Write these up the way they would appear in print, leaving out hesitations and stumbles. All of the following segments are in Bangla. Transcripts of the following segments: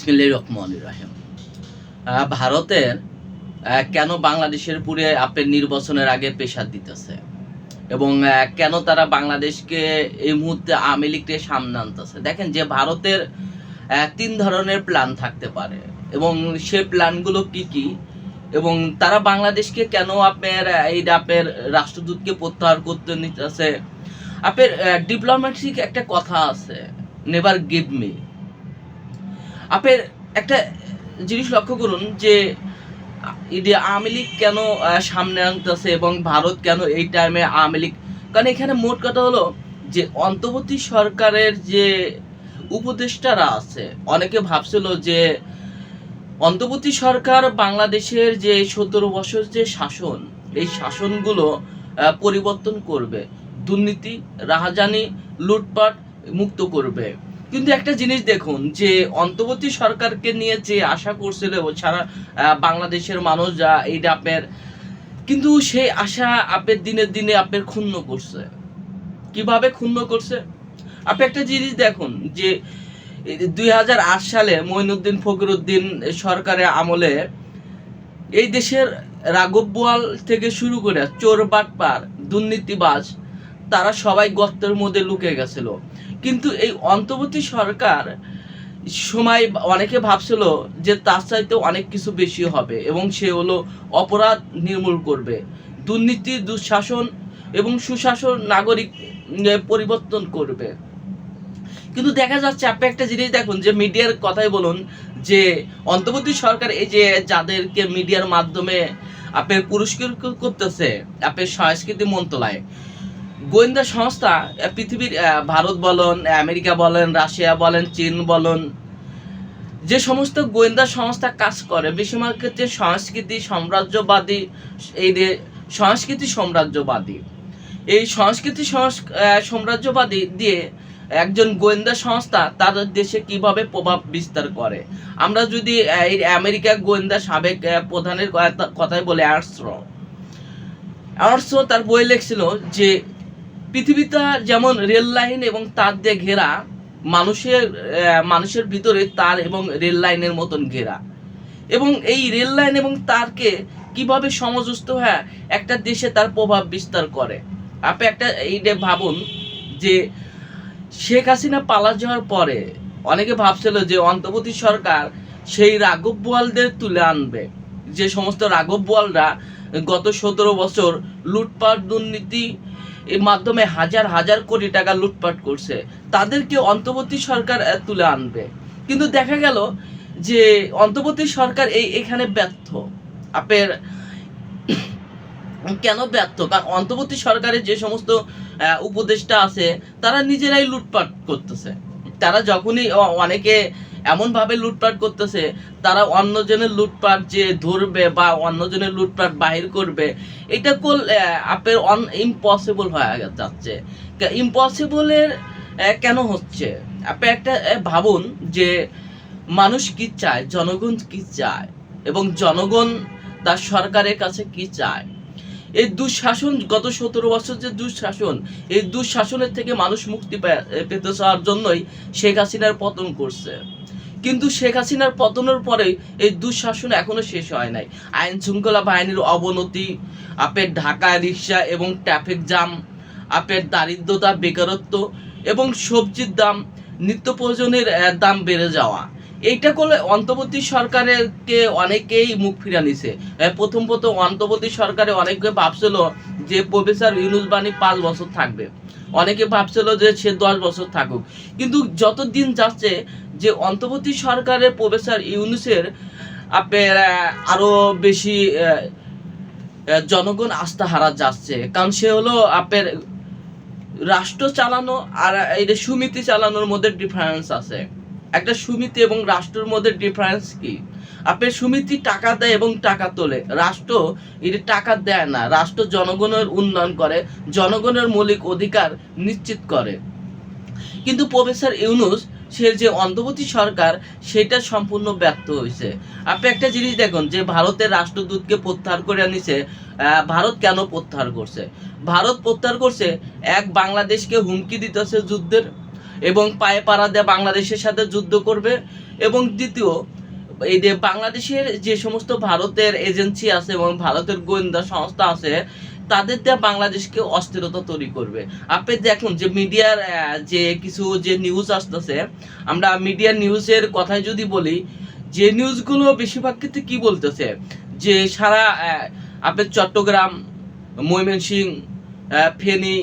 বিসমিল্লাহির রহমানির রহিম। ভারতের কেন বাংলাদেশের পুরে আপনার নির্বাচনের আগে প্রেসার দিতেছে এবং কেন তারা বাংলাদেশকে এই মুহূর্তে আওয়ামী লীগকে সামনে আনতেছে? দেখেন যে ভারতের তিন ধরনের প্ল্যান থাকতে পারে এবং সে প্ল্যানগুলো কি কি এবং তারা বাংলাদেশকে কেন আপনার রাষ্ট্রদূতকে প্রত্যাহার করতে নিতেছে। আপনার ডিপ্লোম্যাটিক একটা কথা আছে, নেভার গিভ মি। আপনার একটা জিনিস লক্ষ্য করুন যে আওয়ামী লীগ কেন সামনে আনতেছে এবং ভারত কেন এই টাইমে আওয়ামী লীগ, কারণ এখানে মোট কথা হলো যে অন্তর্বর্তী সরকারের যে উপদেষ্টারা আছে, অনেকে ভাবছিল যে অন্তর্বর্তী সরকার বাংলাদেশের যে 17 বছর যে শাসন, এই শাসনগুলো পরিবর্তন করবে, দুর্নীতি রাহাজানি লুটপাট মুক্ত করবে। কিন্তু একটা জিনিস দেখুন যে অন্তর্বর্তী সরকারকে নিয়ে যে আশা করছিল সারা বাংলাদেশের মানুষ, যা এইটা আপনার, কিন্তু সেই আশা আপনার দিনের দিনে আপনার ক্ষুণ্ণ করছে। কিভাবে ক্ষুণ্ণ করছে? আপনি একটা জিনিস দেখুন যে 2008 সালে মঈনুদ্দিন ফখরুদ্দিন সরকারের আমলে এই দেশের রাঘব বোয়াল থেকে শুরু করে চোর বাটপার দুর্নীতিবাজ তারা সবাই গর্তের মধ্যে লুকে গেছিল। কিন্তু এই অন্তর্বর্তী সরকার সময় অনেকে ভাবছিল যে তার চাইতে অনেক কিছু বেশি হবে এবং সে হলো অপরাধ নির্মূল করবে, দুর্নীতি দুঃশাসন এবং সুশাসন নাগরিক পরিবর্তন করবে। কিন্তু দেখা যাচ্ছে আপনি একটা জিনিস দেখুন যে মিডিয়ার কথাই বলুন যে অন্তর্বর্তী সরকার এই যে যাদেরকে মিডিয়ার মাধ্যমে আপনার পুরস্কার করতেছে, আপনার সংস্কৃতি মন্ত্রণালয়, গোয়েন্দা সংস্থা পৃথিবীর ভারত বলেন, আমেরিকা বলেন, রাশিয়া বলেন, চীন বলেন, যে সমস্ত গোয়েন্দা সংস্থা কাজ করে বেশিরভাগ ক্ষেত্রে সংস্কৃতি সাম্রাজ্যবাদী, এই সংস্কৃতি সাম্রাজ্যবাদী, এই সংস্কৃতি সাম্রাজ্যবাদী দিয়ে একজন গোয়েন্দা সংস্থা তাদের দেশে কিভাবে প্রভাব বিস্তার করে। আমরা যদি এই আমেরিকা গোয়েন্দা সাবেক প্রধানের কথাই বলে, আর্টসো তার বই লিখছিল যে পৃথিবীটা যেমন রেল লাইন এবং তার দিয়ে ঘেরা, মানুষের ভিতরে তার এবং রেল লাইনের মতন ঘেরা, এবং এই রেল লাইন এবং তারকে কিভাবে সমঝোস্ত হয়ে একটা দেশে তার প্রভাব বিস্তার করে। আপনি একটা এইটা ভাবুন যে শেখ হাসিনা পালা যাওয়ার পরে অনেকে ভাবছিল যে অন্তর্বর্তী সরকার সেই রাঘব বোয়ালদের তুলে আনবে, যে সমস্ত রাঘব বোয়ালরা গত 17 বছর লুটপাট দুর্নীতি এর মাধ্যমে হাজার হাজার কোটি টাকা লুটপাট করছে, তাদেরকে অন্তর্বর্তী সরকার তুলে আনবে। কিন্তু দেখা গেল যে অন্তর্বর্তী সরকার এখানে ব্যর্থ। আপনার কেন ব্যর্থ? কারণ অন্তর্বর্তী সরকারের যে সমস্ত উপদেষ্টা আছে তারা নিজেরাই লুটপাট করতেছে। তারা যখনই অনেকে এমনভাবে লুটপাট করতেছে, তারা অন্যজনের লুটপাট যে ধরবে বা অন্যজনের লুটপাট বাহির করবে, এটা আপনার ইম্পসিবল হয়ে যাচ্ছে। ইম্পসিবলের কেন হচ্ছে? আপনি একটা ভাবুন যে মানুষ কি চায়, জনগণ কি চায় এবং জনগণ তার সরকারের কাছে কি চায়। এই দুঃশাসন, গত 17 বছর যে দুঃশাসন, এই দুঃশাসনের থেকে মানুষ মুক্তি পেতে চাওয়ার জন্যই শেখ হাসিনার পতন করছে। কিন্তু শেখ হাসিনার পতনের পরে এই দুঃশাসন এখনো শেষ হয় নাই। আইন শৃঙ্খলা বাহিনীর অবনতি, আপনার ঢাকা রিক্সা এবং ট্রাফিক জ্যাম, আপনার দারিদ্রতা, বেকারত্ব এবং সবজির দাম, নিত্য প্রয়োজনের দাম বেড়ে যাওয়া, এইটা করলে অন্তর্বর্তী সরকারকে অনেকেই মুখ ফিরা নিছে। প্রথম অন্তর্বর্তী সরকারে অনেকে ভাবছিল যে প্রফেসর ইউনূস বানী 5 বছর থাকবে, অনেকে ভাবছিল যে সে 10 বছর থাকুক। কিন্তু যত দিন যাচ্ছে যে অন্তর্বর্তী সরকারের প্রফেসর ইউনূসের আপনার আরো বেশি জনগণ আস্থা হারা যাচ্ছে, কারণ সে হলো আপনার রাষ্ট্র চালানো আর এই সমিতি চালানোর মধ্যে ডিফারেন্স আছে। একটা সমিতি এবং রাষ্ট্রের মধ্যে ডিফারেন্স কি? আপনার সমিতি টাকা দেয় এবং টাকা তোলে, রাষ্ট্র এটা টাকা দেয় না, রাষ্ট্র জনগণের উন্নয়ন করে, জনগণের মৌলিক অধিকার নিশ্চিত করে। কিন্তু প্রফেসর ইউনূস সে যে অন্তর্বর্তী সরকার, সেটা সম্পূর্ণ ব্যর্থ হয়েছে। আপনি একটা জিনিস দেখুন যে ভারতের রাষ্ট্রদূতকে প্রত্যাহার করে আনিছে। ভারত কেন প্রত্যাহার করছে? ভারত প্রত্যাহার করছে, এক, বাংলাদেশকে হুমকি দিতেছে যুদ্ধের, এবং পায়ে পাড়া দিয়ে বাংলাদেশের সাথে যুদ্ধ করবে। এবং দ্বিতীয়, এই যে বাংলাদেশের যে সমস্ত ভারতের এজেন্সি আছে এবং ভারতের গোয়েন্দা সংস্থা আছে, তাদের দিয়ে বাংলাদেশকে অস্থিরতা তৈরি করবে। আপনি দেখুন যে মিডিয়ার যে কিছু যে নিউজ আসতেছে, আমরা মিডিয়ার নিউজের কথাই যদি বলি, যে নিউজগুলো বেশিরভাগ ক্ষেত্রে কি বলতেছে, যে সারা আপনার চট্টগ্রাম, ময়মনসিংহ, ফেনী,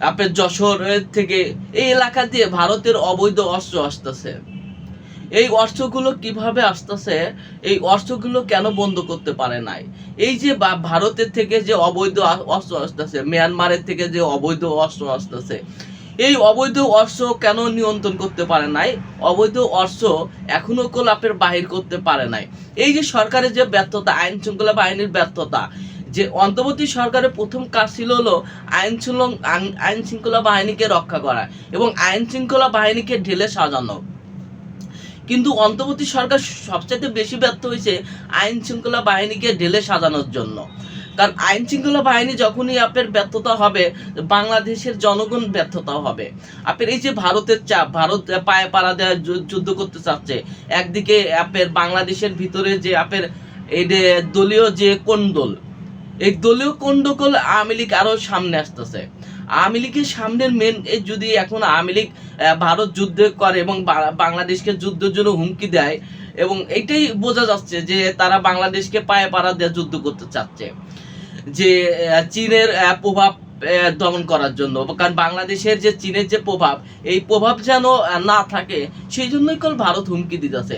আপনার যশোর থেকে এই এলাকা দিয়ে ভারতের অবৈধ অস্ত্র আসতেছে। এই অস্ত্রগুলো কিভাবে আসতেছে, এই অস্ত্রগুলো কেন বন্ধ করতে পারে নাই? এই যে ভারতের থেকে যে অবৈধ অস্ত্র আসতেছে, মিয়ানমারের থেকে যে অবৈধ অস্ত্র আসতেছে, এই অবৈধ অস্ত্র কেন নিয়ন্ত্রণ করতে পারে নাই? অবৈধ অস্ত্র এখনো আপনার বাহির করতে পারে নাই। এই যে সরকারের যে ব্যর্থতা, আইন শৃঙ্খলা বাহিনীর ব্যর্থতা, যে অন্তর্বর্তী সরকারের প্রথম কাজ ছিল হলো আইন শৃঙ্খলা বাহিনীকে রক্ষা করা এবং আইন শৃঙ্খলা বাহিনীকে ঢেলে সাজানো। কিন্তু অন্তর্বর্তী সরকার সবচেয়ে বেশি ব্যর্থ হয়েছে আইন শৃঙ্খলা বাহিনীকে ঢেলে সাজানোর জন্য। কারণ আইন শৃঙ্খলা বাহিনী যখনই আপনার ব্যর্থতা হবে, বাংলাদেশের জনগণ ব্যর্থতা হবে। আপনার এই যে ভারতের চাপ, ভারত পায়ে পাড়া দেওয়া যুদ্ধ করতে চাচ্ছে, একদিকে আপনার বাংলাদেশের ভিতরে যে আপনার এই যে দলীয় যে কোন্দল, এই দলীয় কোন্দল আওয়ামী লীগ আরো সামনে আসতেছে। আওয়ামী লীগের সামনের মেন, যদি এখন আওয়ামী লীগ ভারত যুদ্ধ করে এবং বাংলাদেশকে যুদ্ধের জন্য হুমকি দেয়, এবং এইটাই বোঝা যাচ্ছে যে তারা বাংলাদেশকে পায়ে পাড়া দিয়ে যুদ্ধ করতে চাচ্ছে, যে চীনের প্রভাব দমন করার জন্য। কারণ বাংলাদেশের যে চীনের যে প্রভাব, এই প্রভাব যেন না থাকে, সেই জন্যই ভারত হুমকি দিতেছে।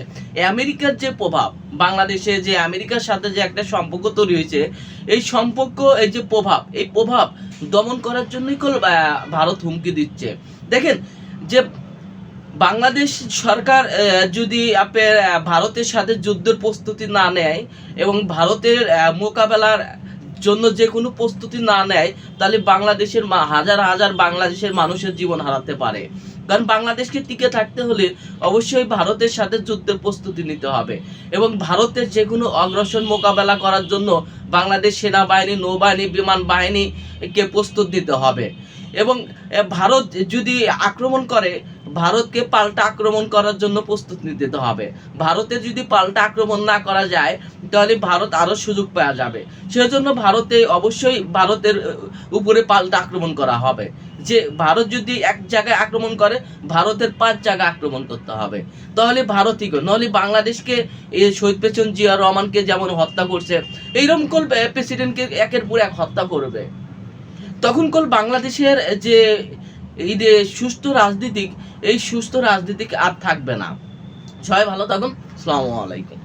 আমেরিকার যে প্রভাব, বাংলাদেশে যে আমেরিকার সাথে যে একটা সম্পর্ক তৈরি হয়েছে, এই সম্পর্ক, এই যে প্রভাব, এই প্রভাব দমন করার জন্যই ভারত হুমকি দিচ্ছে। দেখেন যে বাংলাদেশ সরকার যদি আপনার ভারতের সাথে যুদ্ধের প্রস্তুতি না নেয় এবং ভারতের মোকাবেলার জন্য যে কোনো প্রস্তুতি না নেয়, তাহলে বাংলাদেশের হাজার হাজার বাংলাদেশের মানুষের জীবন হারাতে পারে। কারণ বাংলাদেশকে টিকে থাকতে হলে অবশ্যই ভারতের সাথে যুদ্ধের প্রস্তুতি নিতে হবে এবং ভারতের যে কোনো অগ্রাসন মোকাবেলা করার জন্য বাংলাদেশ সেনাবাহিনী, নৌবাহিনী, বিমান বাহিনীকে প্রস্তুত দিতে হবে। এবং ভারত যদি আক্রমণ করে, ভারতকে পাল্টা আক্রমণ করার জন্য প্রস্তুত নিতে হবে। ভারতে যদি পাল্টা আক্রমণ না করা যায়, তাহলে ভারত আরো সুযোগ পাওয়া যাবে। সেজন্য ভারতে অবশ্যই ভারতের উপরে পাল্টা আক্রমণ করা হবে। যে ভারত যদি এক জায়গায় আক্রমণ করে, ভারতের 5 জায়গায় আক্রমণ করতে হবে, তাহলে ভারতই করে। নাহলে বাংলাদেশকে এই শহীদ প্রেসিডেন্ট জিয়া রহমানকে যেমন হত্যা করছে, এইরকম প্রেসিডেন্টকে একের পর এক হত্যা করবে। তখন বাংলাদেশের যে এই যে সুস্থ রাজনীতিক, এই সুস্থ রাজনীতিক আর থাকবে না। সবাই ভালো থাকুন। আসসালামু আলাইকুম।